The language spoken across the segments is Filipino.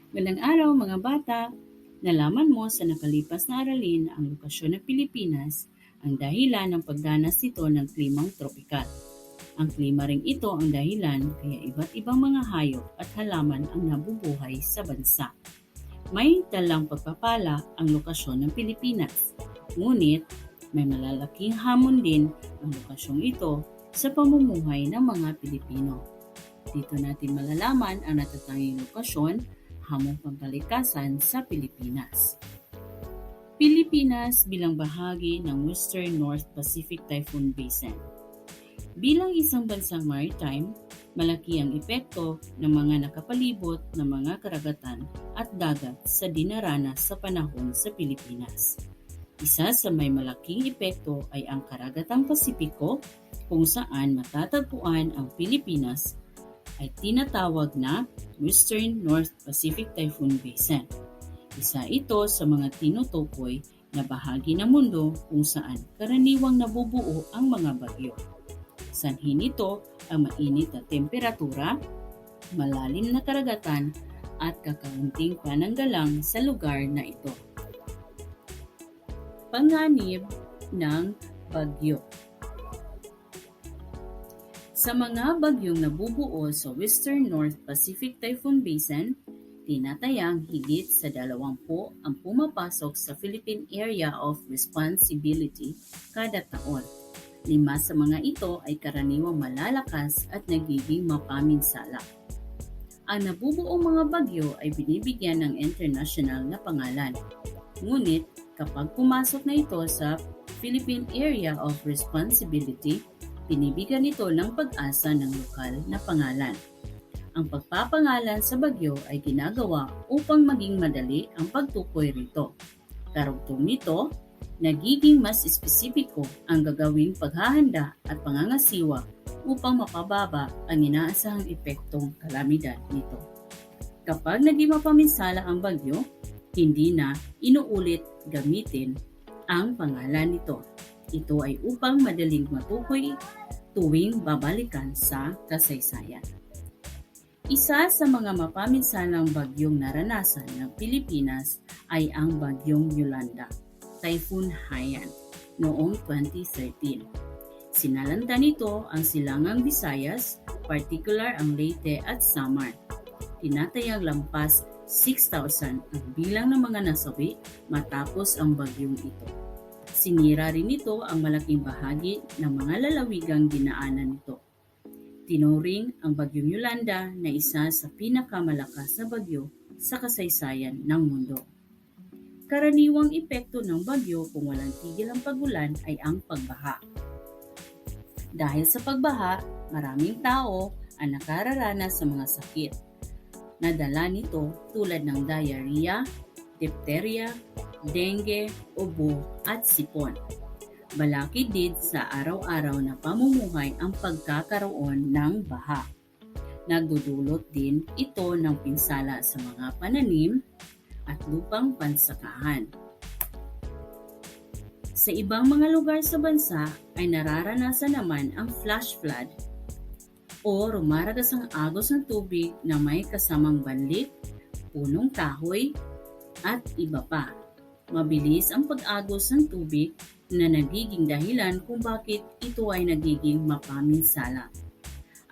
Magandang araw mga bata! Nalaman mo sa nakalipas na aralin ang lokasyon ng Pilipinas ang dahilan ng pagdanas nito ng klimang tropikal. Ang klima ring ito ang dahilan kaya iba't ibang mga hayop at halaman ang nabubuhay sa bansa. May dalang pagpapala ang lokasyon ng Pilipinas. Ngunit may malalaking hamon din ang lokasyong ito sa pamumuhay ng mga Pilipino. Dito natin malalaman ang natatanging lokasyon, hamong pangkalikasan sa Pilipinas. Pilipinas bilang bahagi ng Western North Pacific Typhoon Basin. Bilang isang bansang maritime, malaki ang epekto ng mga nakapalibot na mga karagatan at dagat sa dinaranas sa panahon sa Pilipinas. Isa sa may malaking epekto ay ang Karagatang Pasipiko kung saan matatagpuan ang Pilipinas ay tinatawag na Western North Pacific Typhoon Basin. Isa ito sa mga tinutukoy na bahagi ng mundo kung saan karaniwang nabubuo ang mga bagyo. Sanhi nito ang mainit na temperatura, malalim na karagatan at kakaunting pananggalang sa lugar na ito. Panganib ng bagyo. Sa mga bagyong nabubuo sa Western North Pacific Typhoon Basin, tinatayang higit sa 20 ang pumapasok sa Philippine Area of Responsibility kada taon. 5 sa mga ito ay karaniwang malalakas at nagiging mapaminsala. Ang nabubuong mga bagyo ay binibigyan ng international na pangalan. Ngunit kapag pumasok na ito sa Philippine Area of Responsibility, binibigyan ito ng pag-asa ng lokal na pangalan. Ang pagpapangalan sa bagyo ay ginagawa upang maging madali ang pagtukoy rito. Karugtong nito, nagiging mas espesipiko ang gagawing paghahanda at pangangasiwa upang mapababa ang inaasahang epektong kalamidad nito. Kapag naging mapaminsala ang bagyo, hindi na inuulit gamitin ang pangalan nito. Ito ay upang madaling matukoy tuwing babalikan sa kasaysayan. Isa sa mga mapaminsalang bagyong naranasan ng Pilipinas ay ang bagyong Yolanda, Typhoon Haiyan, noong 2013. Sinalanta nito ang silangang Visayas, particular ang Leyte at Samar. Tinatayang lampas 6,000 ang bilang ng mga nasawi matapos ang bagyong ito. Sinira rin nito ang malaking bahagi ng mga lalawigang dinaanan nito. Tinuring ang bagyong Yolanda na isa sa pinakamalakas na bagyo sa kasaysayan ng mundo. Karaniwang epekto ng bagyo kung walang tigil ang pagulan ay ang pagbaha. Dahil sa pagbaha, maraming tao ang nakararanas sa mga sakit. Nadala nito tulad ng diarrhea, diphtheria, dengue, ubo at sipon. Balakid din sa araw-araw na pamumuhay ang pagkakaroon ng baha. Nagdudulot din ito ng pinsala sa mga pananim at lupang pansakahan. Sa ibang mga lugar sa bansa ay nararanasan naman ang flash flood o rumaragasang agos ng tubig na may kasamang banlik, punong kahoy, at iba pa. Mabilis ang pag-agos ng tubig na nagiging dahilan kung bakit ito ay nagiging mapaminsala.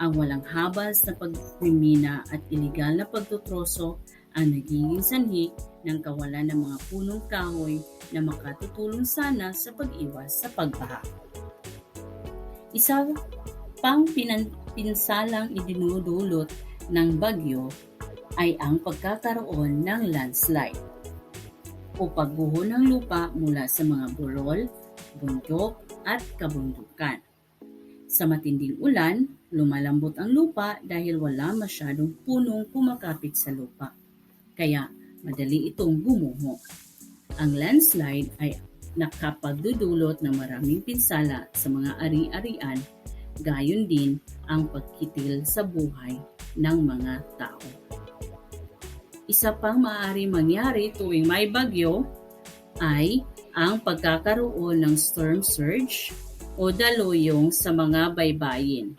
Ang walang habas na pagmimina at iligal na pagtutroso ang nagiging sanhi ng kawalan ng mga punong kahoy na makatutulong sana sa pag-iwas sa pagbaha. Isa pang pinsalang idinudulot ng bagyo ay ang pagkakaroon ng landslide o pagguho ng lupa mula sa mga burol, bundok at kabundukan. Sa matinding ulan, lumalambot ang lupa dahil wala masyadong punong kumakapit sa lupa. Kaya madali itong gumuho. Ang landslide ay nakapagdudulot ng maraming pinsala sa mga ari-arian, gayon din ang pagkitil sa buhay ng mga tao. Isa pang maaari mangyari tuwing may bagyo ay ang pagkakaroon ng storm surge o daluyong sa mga baybayin.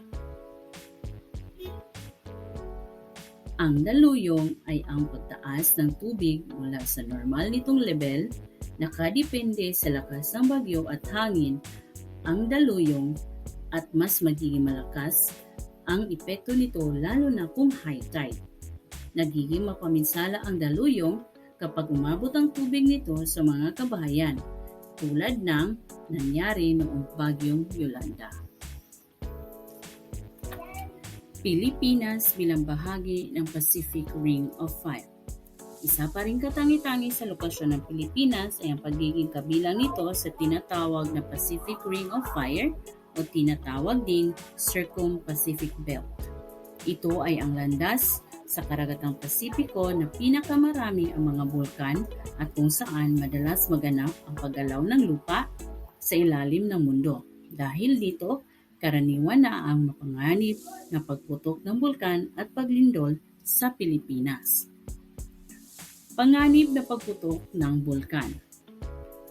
Ang daluyong ay ang pagtaas ng tubig mula sa normal nitong level. Nakadepende sa lakas ng bagyo at hangin ang daluyong at mas magiging malakas ang epekto nito lalo na kung high tide. Nagiging mapaminsala ang daluyong kapag umabot ang tubig nito sa mga kabahayan, tulad ng nangyari noong bagyong Yolanda. Pilipinas bilang bahagi ng Pacific Ring of Fire. Isa pa rin katangi-tangi sa lokasyon ng Pilipinas ay ang pagiging kabilang nito sa tinatawag na Pacific Ring of Fire o tinatawag ding Circum-Pacific Belt. Ito ay ang landas sa karagatang Pasipiko na pinakamarami ang mga bulkan at kung saan madalas maganap ang paggalaw ng lupa sa ilalim ng mundo. Dahil dito, karaniwan na ang mapanganib na pagputok ng bulkan at paglindol sa Pilipinas. Panganib na pagputok ng bulkan.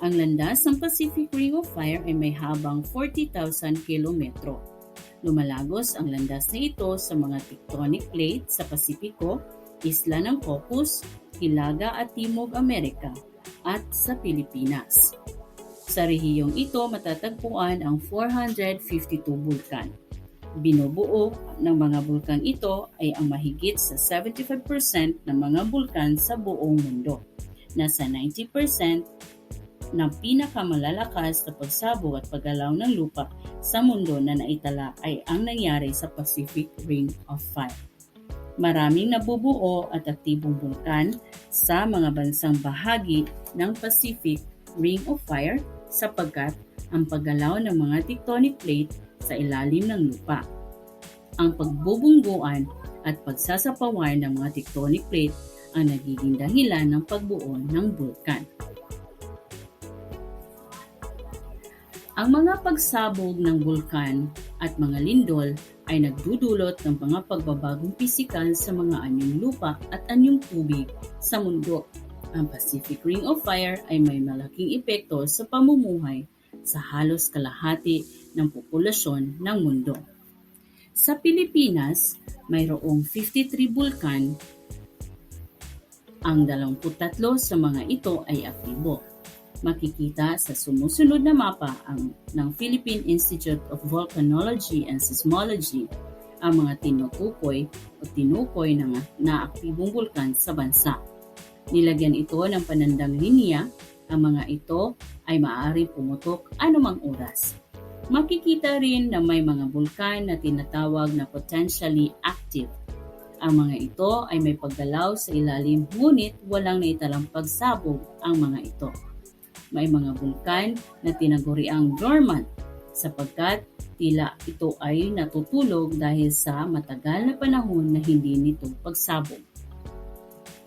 Ang landas ng Pacific Ring of Fire ay may habang 40,000 kilometro. Lumalagos ang landas na ito sa mga tectonic plate sa Pasipiko, Isla ng Cocos, Hilaga at Timog Amerika at sa Pilipinas. Sa rehiyong ito matatagpuan ang 452 bulkan. Binubuo ng mga bulkan ito ay ang mahigit sa 75% ng mga bulkan sa buong mundo. Nasa 90% ng pinakamalalakas na pagsabog at paggalaw ng lupa sa mundo na naitala ay ang nangyari sa Pacific Ring of Fire. Maraming nabubuo at aktibong bulkan sa mga bansang bahagi ng Pacific Ring of Fire sapagkat ang paggalaw ng mga tectonic plate sa ilalim ng lupa. Ang pagbubungguan at pagsasapawan ng mga tectonic plate ang nagiging dahilan ng pagbuo ng bulkan. Ang mga pagsabog ng bulkan at mga lindol ay nagdudulot ng mga pagbabagong pisikal sa mga anyong lupa at anyong tubig sa mundo. Ang Pacific Ring of Fire ay may malaking epekto sa pamumuhay sa halos kalahati ng populasyon ng mundo. Sa Pilipinas, mayroong 53 bulkan. Ang 23 sa mga ito ay aktibo. Makikita sa sumusunod na mapa ng Philippine Institute of Volcanology and Seismology ang mga tinutukoy na aktibong bulkan sa bansa. Nilagyan ito ng panandang linya, ang mga ito ay maaaring pumutok anumang oras. Makikita rin na may mga bulkan na tinatawag na potentially active. Ang mga ito ay may paggalaw sa ilalim ngunit walang naitalang pagsabog ang mga ito. May mga bulkan na tinaguriang dormant sapagkat tila ito ay natutulog dahil sa matagal na panahon na hindi nito pagsabog.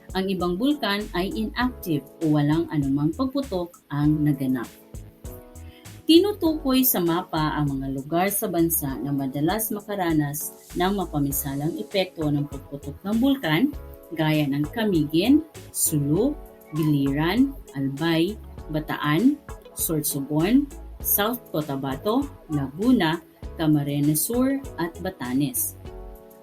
Ang ibang bulkan ay inactive o walang anumang pagputok ang naganap. Tinutukoy sa mapa ang mga lugar sa bansa na madalas makaranas ng mapamisalang epekto ng pagputok ng bulkan gaya ng Camiguin, Sulu, Biliran, Albay, Bataan, Sorsogon, South Cotabato, Laguna, Camarines Sur at Batanes.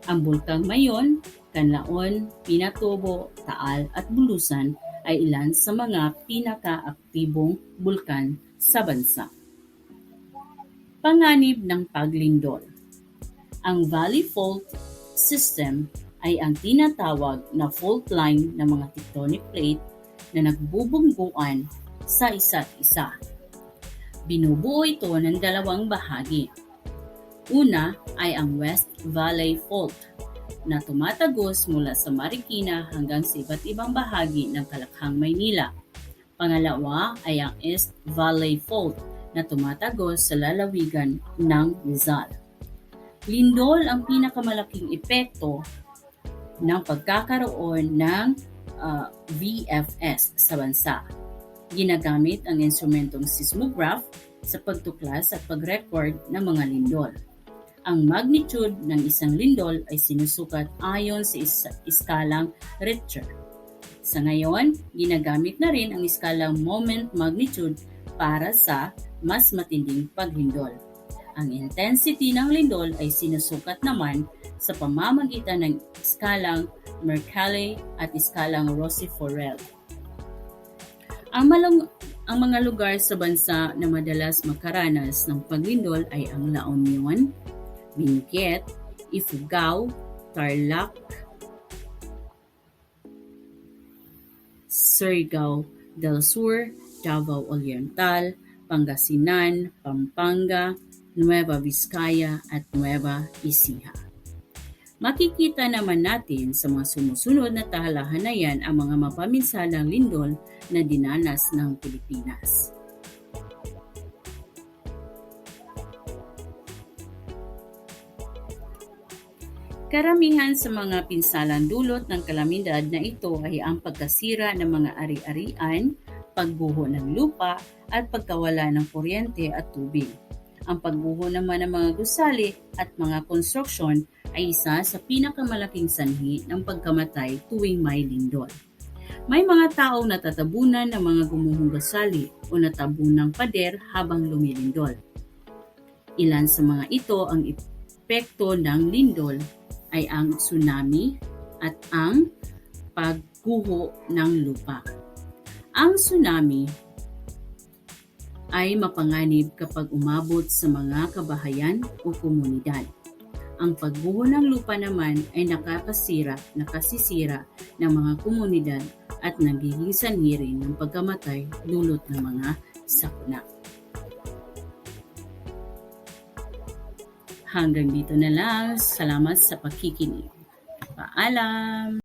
Ang bulkang Mayon, Canlaon, Pinatubo, Taal at Bulusan ay ilan sa mga pinakaaktibong bulkan sa bansa. Panganib ng paglindol. Ang Valley Fault System ay ang tinatawag na fault line ng mga tectonic plate na nagbubungguan sa isa't isa. Binubuo ito ng dalawang bahagi. Una ay ang West Valley Fault na tumatagos mula sa Marikina hanggang sa iba't ibang bahagi ng Kalakhang, Maynila. Pangalawa ay ang East Valley Fault na tumatagos sa lalawigan ng Rizal. Lindol ang pinakamalaking epekto ng pagkakaroon ng VFS sa bansa. Ginagamit ang instrumentong seismograph sa pagtuklas at pag-record ng mga lindol. Ang magnitude ng isang lindol ay sinusukat ayon sa iskalang Richter. Sa ngayon, ginagamit na rin ang iskalang moment magnitude para sa mas matinding paglindol. Ang intensity ng lindol ay sinusukat naman sa pamamagitan ng iskalang Mercalli at iskalang Rossiforel. Ang mga lugar sa bansa na madalas makaranas ng paglindol ay ang La Union, Benguet, Ifugao, Tarlac, Surigao del Sur, Davao Oriental, Pangasinan, Pampanga, Nueva Vizcaya at Nueva Ecija. Makikita naman natin sa mga sumusunod na talahanayan ang mga mapaminsalang lindol na dinanas ng Pilipinas. Karamihan sa mga pinsalang dulot ng kalamidad na ito ay ang pagkasira ng mga ari-arian, pagguho ng lupa at pagkawala ng kuryente at tubig. Ang pagguho naman ng mga gusali at mga konstruksyon ay isa sa pinakamalaking sanhi ng pagkamatay tuwing may lindol. May mga taong natatabunan ng mga gumuhong gusali o natabunang pader habang lumilindol. Ilan sa mga ito ang epekto ng lindol ay ang tsunami at ang pagguho ng lupa. Ang tsunami ay mapanganib kapag umabot sa mga kabahayan o komunidad. Ang pagguho ng lupa naman ay nakasisira ng mga komunidad at nagiging sanhi rin ng pagkamatay dulot ng mga sakuna. Hanggang dito na lang. Salamat sa pakikinig. Paalam!